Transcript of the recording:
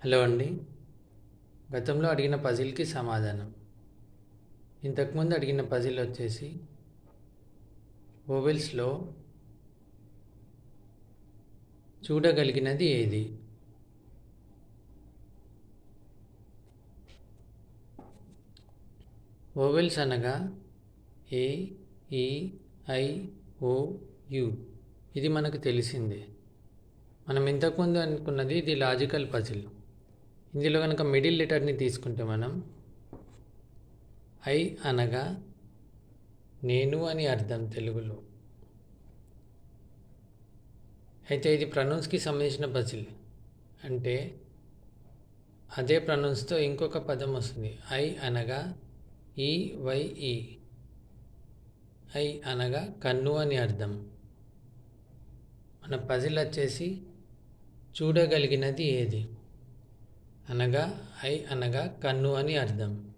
Hello అండి. గతంలో అడిగిన పజిల్‌కి సమాధానం. ఇంతకుముందు అడిగిన పజిల్ వచ్చేసి వోవెల్స్‌లో చూడగలిగినది ఏది? వోవెల్స్ అనగా ఏ, ఈ, ఐ, ఓ, యు. ఇది మనకు తెలిసిందే. మనం ఇంతకుముందు అనుకున్నది ఇది లాజికల్ పజిల్. ఇందులో కనుక మిడిల్ లెటర్ని తీసుకుంటే మనం ఐ అనగా నేను అని అర్థం తెలుగులో. అయితే ఇది ప్రొనౌన్స్కి సంబంధించిన పజిల్. అంటే అదే ప్రొనౌన్స్తో ఇంకొక పదం వస్తుంది. ఐ అనగా ఈవైఈ. ఐ అనగా కన్ను అని అర్థం. మన పజిల్ వచ్చేసి చూడగలిగినది ఏది అనగా ఐ అనగా కన్ను అని అర్థం.